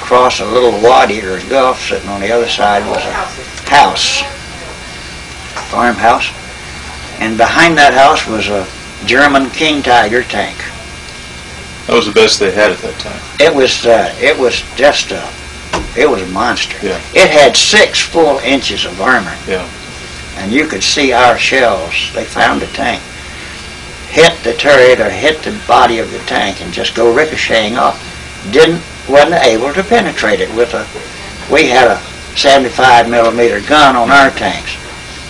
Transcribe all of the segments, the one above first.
across a little wadi or a gulf. Sitting on the other side was a house, farmhouse, and behind that house was a German King Tiger tank. That was the best they had at that time. It was just it was a monster. Yeah. It had 6 full inches of armor. Yeah. And you could see our shells. They found the tank, hit the turret or hit the body of the tank, and just go ricocheting off. Wasn't able to penetrate it with a. We had a 75 millimeter gun on our tanks,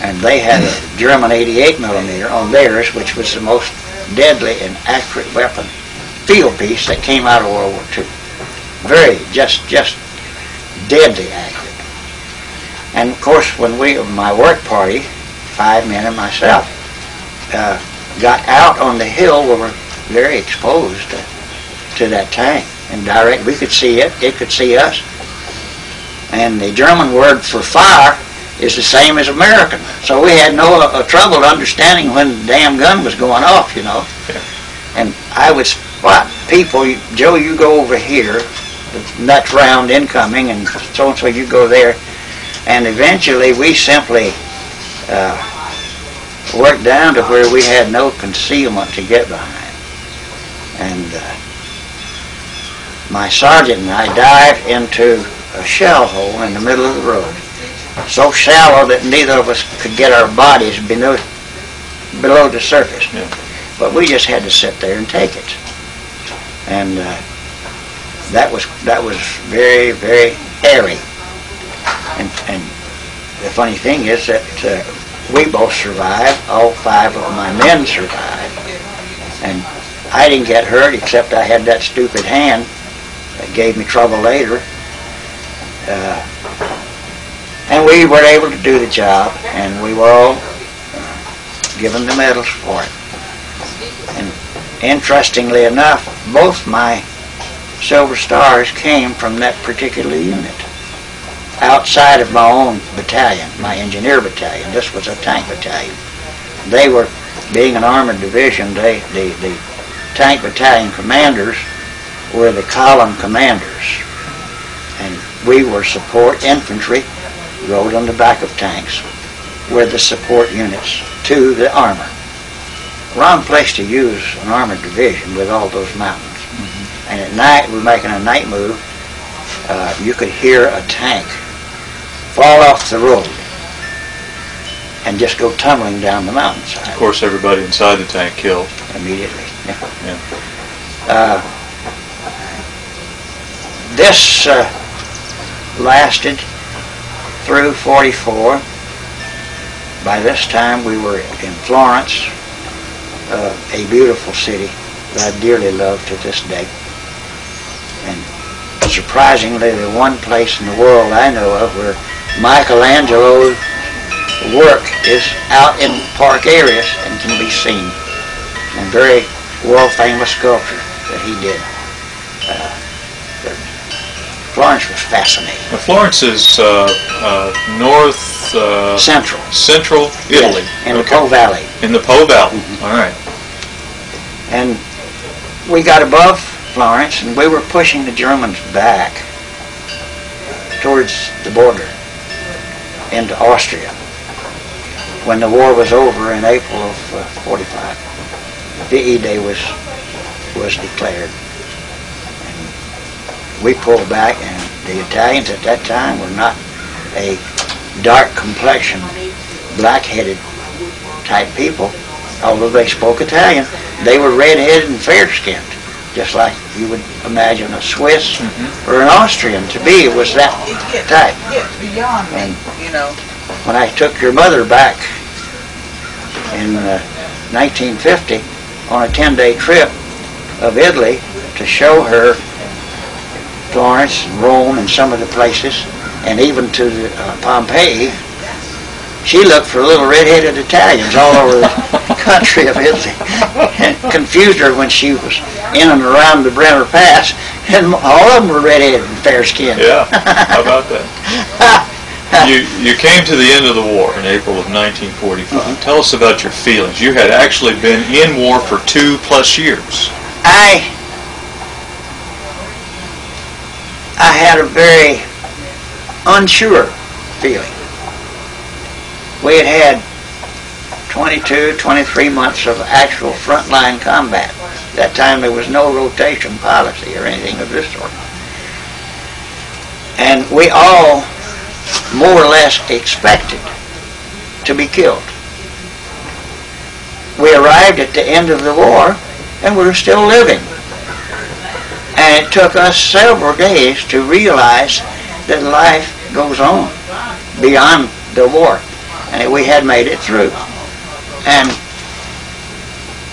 and they had a German 88 millimeter on theirs, which was the most deadly and accurate weapon, field piece that came out of World War II. Very just deadly accurate. And of course, when my work party, 5 men and myself, got out on the hill, we were very exposed to that tank. And direct, we could see it could see us. And the German word for fire is the same as American. So we had no trouble understanding when the damn gun was going off, you know. Yeah. And I would spot people, Joe, you go over here, the next round incoming, and so you go there. And eventually we simply worked down to where we had no concealment to get behind. And my sergeant and I dived into a shell hole in the middle of the road, so shallow that neither of us could get our bodies below the surface. Yeah. But we just had to sit there and take it. And that was very, very hairy. And the funny thing is that we both survived. All 5 of my men survived. And I didn't get hurt, except I had that stupid hand that gave me trouble later. And we were able to do the job, and we were all given the medals for it. And interestingly enough, both my Silver Stars came from that particular unit. Outside of my own battalion, my engineer battalion. This was a tank battalion. They were, being an armored division, the tank battalion commanders were the column commanders. And we were support infantry, rode on the back of tanks, were the support units to the armor. Wrong place to use an armored division with all those mountains. Mm-hmm. And at night, we're making a night move, you could hear a tank fall off the road and just go tumbling down the mountainside. Of course, everybody inside the tank killed. Immediately. Yeah. Yeah. This lasted through 44. By this time we were in Florence, a beautiful city that I dearly love to this day. And surprisingly, the one place in the world I know of where Michelangelo's work is out in park areas and can be seen. And very world-famous sculpture that he did. Florence was fascinating. Now, Florence is north... Central Italy. Yes, in the Po Valley. In the Po Valley. Mm-hmm. All right. And we got above Florence, and we were pushing the Germans back towards the border into Austria when the war was over in April of 45. VE Day was declared. And we pulled back, and the Italians at that time were not a dark complexion, black-headed type people. Although they spoke Italian, they were red-headed and fair-skinned, just like you would imagine a Swiss or an Austrian to be. It was that type. Beyond me, you know. When I took your mother back in 1950 on a 10-day trip of Italy to show her Florence and Rome and some of the places, and even to Pompeii, she looked for little red-headed Italians all over the country of Italy, and confused her when she was in and around the Brenner Pass, and all of them were red-headed and fair-skinned. Yeah, how about that? You came to the end of the war in April of 1945. Tell us about your feelings. You had actually been in war for 2+ years. I had a very unsure feeling. We had had 22, 23 months of actual frontline combat. At that time there was no rotation policy or anything of this sort. And we all more or less expected to be killed. We arrived at the end of the war and we were still living. And it took us several days to realize that life goes on beyond the war, and that we had made it through. And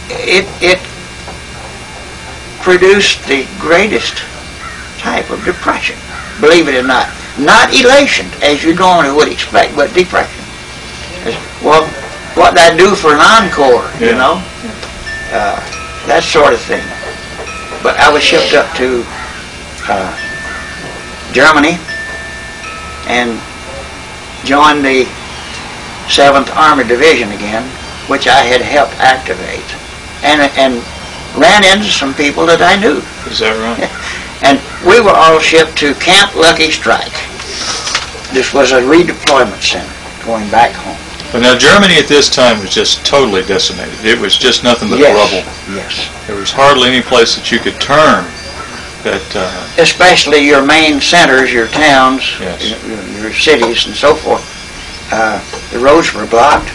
it produced the greatest type of depression, believe it or not. Not elation, as you normally would expect, but depression. Well, what did I do for an encore, you know? That sort of thing. But I was shipped up to Germany and joined the 7th Armored Division again, which I had helped activate, and ran into some people that I knew. Is that right? And we were all shipped to Camp Lucky Strike. This was a redeployment center going back home. But now Germany at this time was just totally decimated. It was just nothing but rubble. Yes. There was hardly any place that you could turn that... Especially your main centers, your towns, yes. your cities and so forth. The roads were blocked.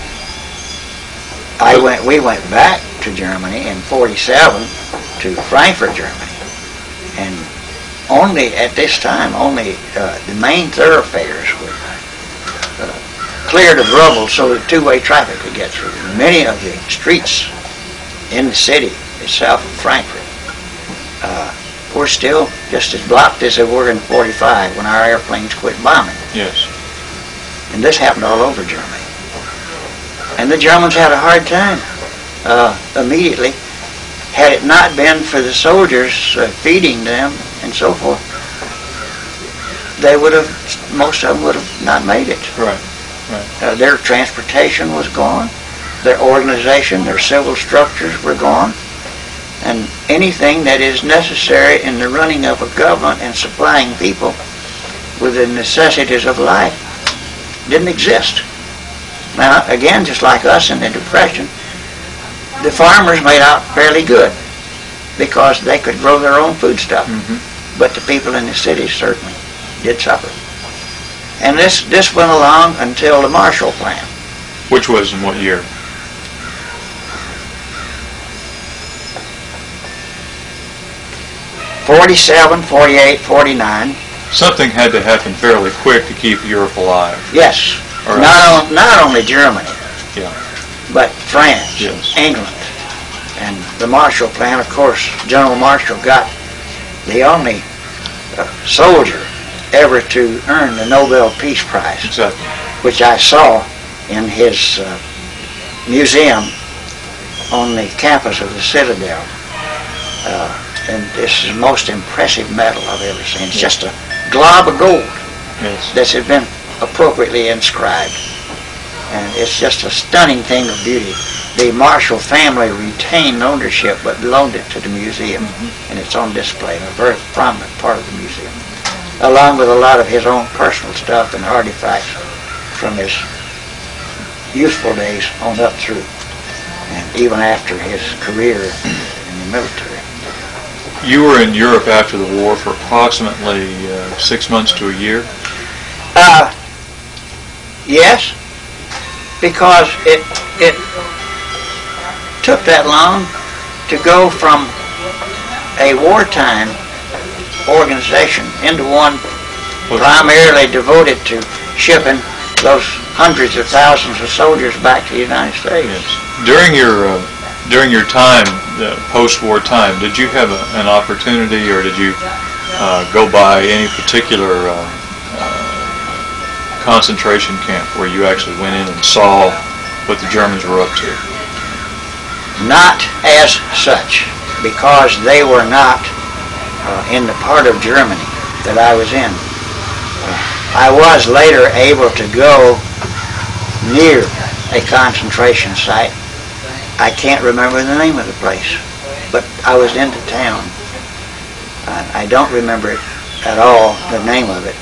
We went back to Germany in '47 to Frankfurt, Germany. And only at this time, the main thoroughfares were cleared of rubble so that two-way traffic could get through. Many of the streets in the city itself, Frankfurt, were still just as blocked as they were in '45 when our airplanes quit bombing. Yes. And this happened all over Germany. And the Germans had a hard time immediately. Had it not been for the soldiers feeding them and so forth, most of them would have not made it. Right. Right. Their transportation was gone, their organization, their civil structures were gone, and anything that is necessary in the running of a government and supplying people with the necessities of life didn't exist. Now, again, just like us in the Depression, the farmers made out fairly good because they could grow their own foodstuff. Mm-hmm. But the people in the cities certainly did suffer. And this went along until the Marshall Plan. Which was in what year? '47, '48, '49. Something had to happen fairly quick to keep Europe alive. Yes. Not only Germany, yeah, but France, yes. England, and the Marshall Plan. Of course, General Marshall got the only soldier ever to earn the Nobel Peace Prize, exactly. Which I saw in his museum on the campus of the Citadel. And this is the most impressive medal I've ever seen. It's just a glob of gold, yes, that has been appropriately inscribed. And it's just a stunning thing of beauty. The Marshall family retained ownership but loaned it to the museum, and it's on display in a very prominent part of the museum, along with a lot of his own personal stuff and artifacts from his youthful days on up through, and even after his career in the military. You were in Europe after the war for approximately 6 months to a year? Yes, because it took that long to go from a wartime organization into one primarily devoted to shipping those hundreds of thousands of soldiers back to the United States. Yes. During your time, post-war time, did you have an opportunity, or did you go by any particular concentration camp where you actually went in and saw what the Germans were up to? Not as such, because they were not in the part of Germany that I was in. I was later able to go near a concentration site. I can't remember the name of the place, but I was into town. I don't remember it at all the name of it.